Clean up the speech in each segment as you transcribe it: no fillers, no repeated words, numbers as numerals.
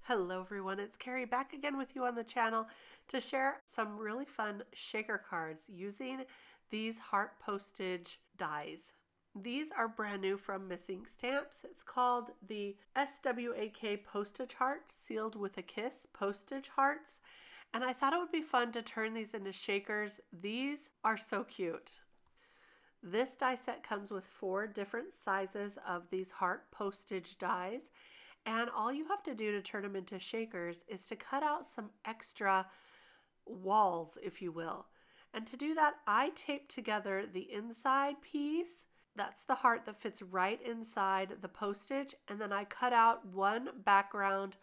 Hello everyone, it's Kari back again with you on the channel to share some really fun shaker cards using these heart postage dies. These are brand new from Missing Stamps. It's called the SWAK Postage Heart Sealed with a Kiss Postage Hearts. And I thought it would be fun to turn these into shakers. These are so cute. This die set comes with 4 different sizes of these heart postage dies. And all you have to do to turn them into shakers is to cut out some extra walls, if you will. And to do that, I taped together the inside piece. That's the heart that fits right inside the postage. And then I cut out one background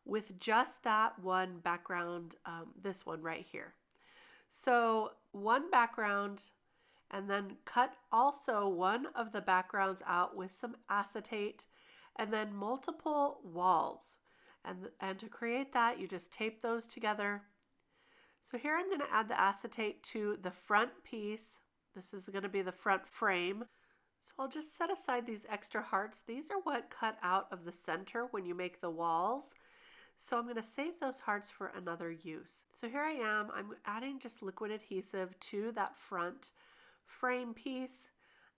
with just that one background, this one right here. So one background, and then cut also one of the backgrounds out with some acetate, and then multiple walls. And to create that, you just tape those together. So here I'm going to add the acetate to the front piece. This is going to be the front frame. So I'll just set aside these extra hearts. These are what cut out of the center when you make the walls. So I'm going to save those hearts for another use. So here I am. I'm adding just liquid adhesive to that front frame piece.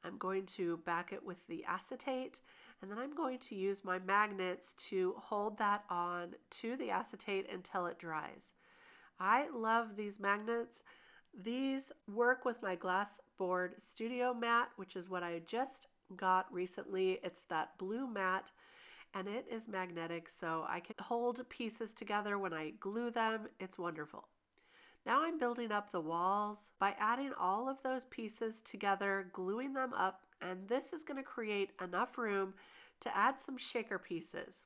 I'm going to back it with the acetate, and then I'm going to use my magnets to hold that on to the acetate until it dries. I love these magnets. These work with my glass board studio mat, which is what I just got recently. It's that blue mat, and it is magnetic, so I can hold pieces together when I glue them. It's wonderful. Now I'm building up the walls by adding all of those pieces together, gluing them up, and this is going to create enough room to add some shaker pieces.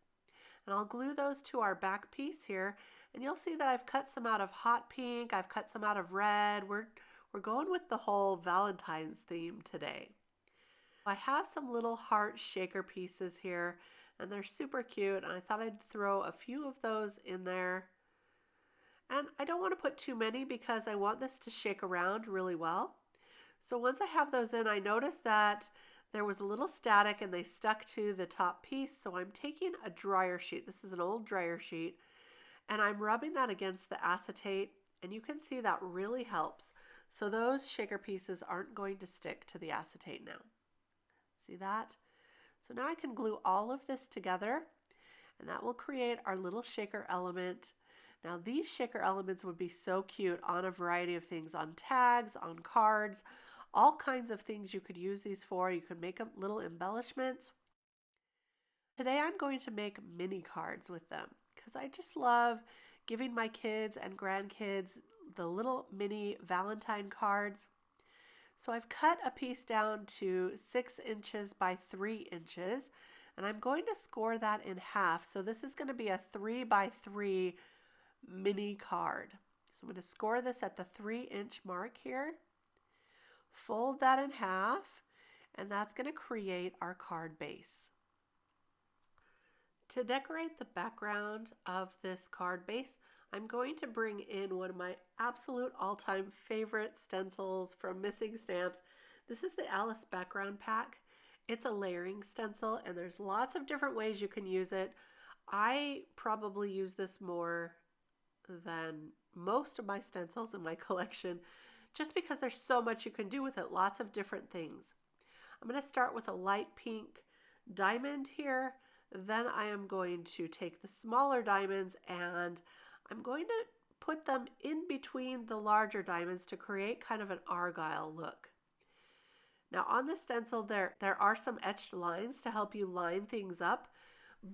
And I'll glue those to our back piece here, and you'll see that I've cut some out of hot pink, I've cut some out of red. We're going with the whole Valentine's theme today. I have some little heart shaker pieces here, and they're super cute, and I thought I'd throw a few of those in there. And I don't want to put too many because I want this to shake around really well. So once I have those in, I noticed that there was a little static and they stuck to the top piece. So I'm taking a dryer sheet. This is an old dryer sheet. And I'm rubbing that against the acetate. And you can see that really helps. So those shaker pieces aren't going to stick to the acetate now. See that? So now I can glue all of this together. And that will create our little shaker element. Now these shaker elements would be so cute on a variety of things, on tags, on cards, all kinds of things you could use these for. You could make little embellishments. Today I'm going to make mini cards with them because I just love giving my kids and grandkids the little mini Valentine cards. So I've cut a piece down to 6 inches by 3 inches, and I'm going to score that in half. So this is going to be a 3 by 3 mini card. So I'm going to score this at the 3-inch mark here, fold that in half, and that's going to create our card base. To decorate the background of this card base, I'm going to bring in one of my absolute all-time favorite stencils from Missing Stamps. This is the Alice background pack. It's a layering stencil, and there's lots of different ways you can use it. I probably use this more than most of my stencils in my collection just because there's so much you can do with it, lots of different things. I'm going to start with a light pink diamond here. Then I am going to take the smaller diamonds and I'm going to put them in between the larger diamonds to create kind of an argyle look. Now on the stencil there are some etched lines to help you line things up.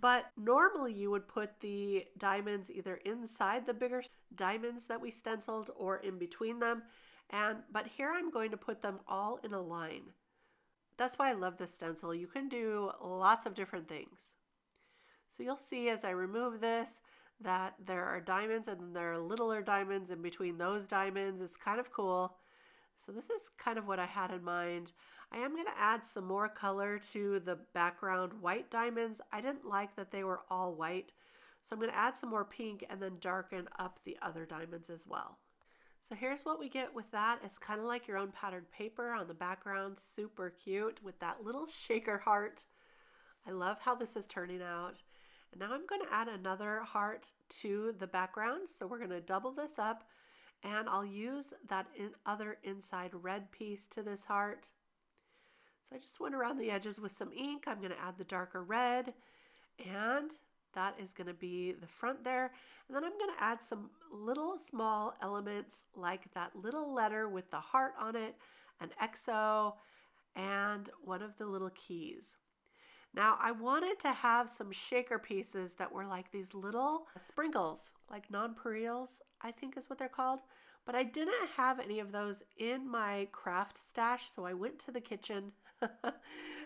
But normally you would put the diamonds either inside the bigger diamonds that we stenciled or in between them. But here I'm going to put them all in a line. That's why I love this stencil. You can do lots of different things. So you'll see as I remove this that there are diamonds and then there are littler diamonds in between those diamonds. It's kind of cool. So this is kind of what I had in mind. I am going to add some more color to the background white diamonds. I didn't like that they were all white, so I'm going to add some more pink and then darken up the other diamonds as well. So here's what we get with that. It's kind of like your own patterned paper on the background. Super cute with that little shaker heart. I love how this is turning out. And now I'm going to add another heart to the background. So we're going to double this up, and I'll use that other inside red piece to this heart. So I just went around the edges with some ink. I'm going to add the darker red, and that is going to be the front there. And then I'm going to add some little small elements like that little letter with the heart on it, an XO, and one of the little keys. Now I wanted to have some shaker pieces that were like these little sprinkles, like nonpareils, I think is what they're called. But I didn't have any of those in my craft stash, so I went to the kitchen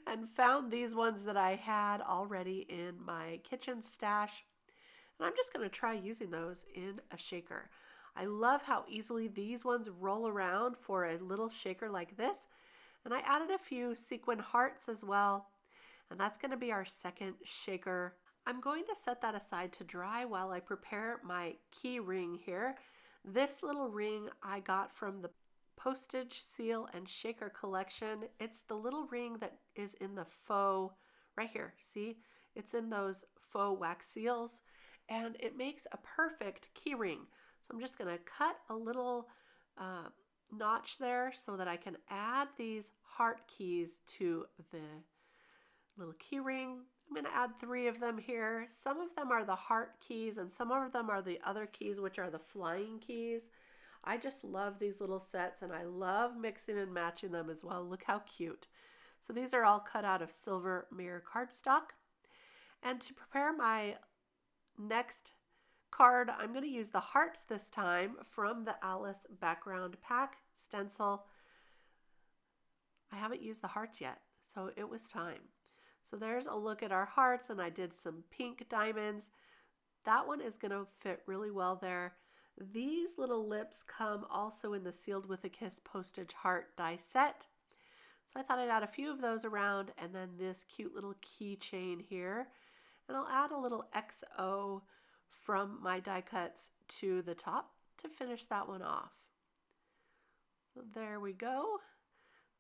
and found these ones that I had already in my kitchen stash. And I'm just going to try using those in a shaker. I love how easily these ones roll around for a little shaker like this. And I added a few sequin hearts as well. And that's going to be our second shaker. I'm going to set that aside to dry while I prepare my key ring here. This little ring I got from the Postage Seal and Shaker collection. It's the little ring that is in the faux, right here, see? It's in those faux wax seals, and it makes a perfect key ring. So I'm just going to cut a little notch there so that I can add these heart keys to the little key ring. I'm going to add 3 of them here. Some of them are the heart keys and some of them are the other keys, which are the flying keys. I just love these little sets, and I love mixing and matching them as well. Look how cute. So these are all cut out of silver mirror cardstock. And to prepare my next card, I'm going to use the hearts this time from the Alice background pack stencil. I haven't used the hearts yet, so it was time. So there's a look at our hearts, and I did some pink diamonds. That one is going to fit really well there. These little lips come also in the Sealed with a Kiss postage heart die set. So I thought I'd add a few of those around, and then this cute little keychain here. And I'll add a little XO from my die cuts to the top to finish that one off. So there we go.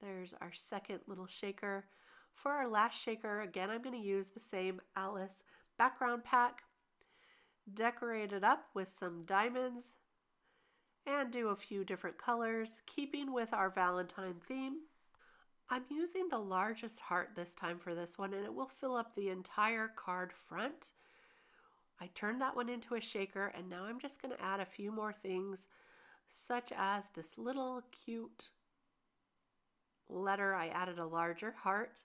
There's our second little shaker. For our last shaker, again, I'm going to use the same Alice background pack, decorate it up with some diamonds, and do a few different colors, keeping with our Valentine theme. I'm using the largest heart this time for this one, and it will fill up the entire card front. I turned that one into a shaker, and now I'm just going to add a few more things, such as this little cute letter. I added a larger heart,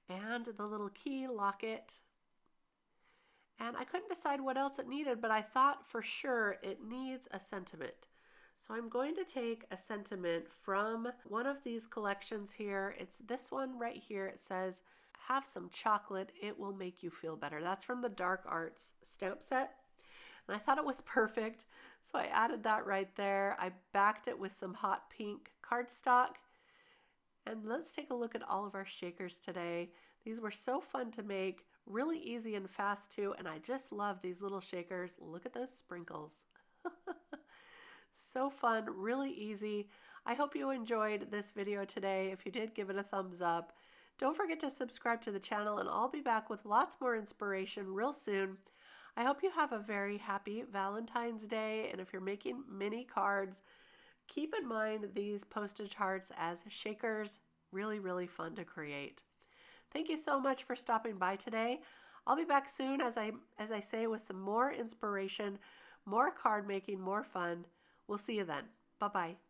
and the little key locket. And I couldn't decide what else it needed, but I thought for sure it needs a sentiment. So I'm going to take a sentiment from one of these collections here. It's this one right here. It says, "Have some chocolate, it will make you feel better." That's from the Dark Arts stamp set. And I thought it was perfect, so I added that right there. I backed it with some hot pink cardstock. And let's take a look at all of our shakers today. These were so fun to make, really easy and fast too, and I just love these little shakers. Look at those sprinkles. So fun, really easy. I hope you enjoyed this video today. If you did, give it a thumbs up. Don't forget to subscribe to the channel, and I'll be back with lots more inspiration real soon. I hope you have a very happy Valentine's Day, and if you're making mini cards, keep in mind these postage hearts as shakers. Really, really fun to create. Thank you so much for stopping by today. I'll be back soon, as I say, with some more inspiration, more card making, more fun. We'll see you then. Bye-bye.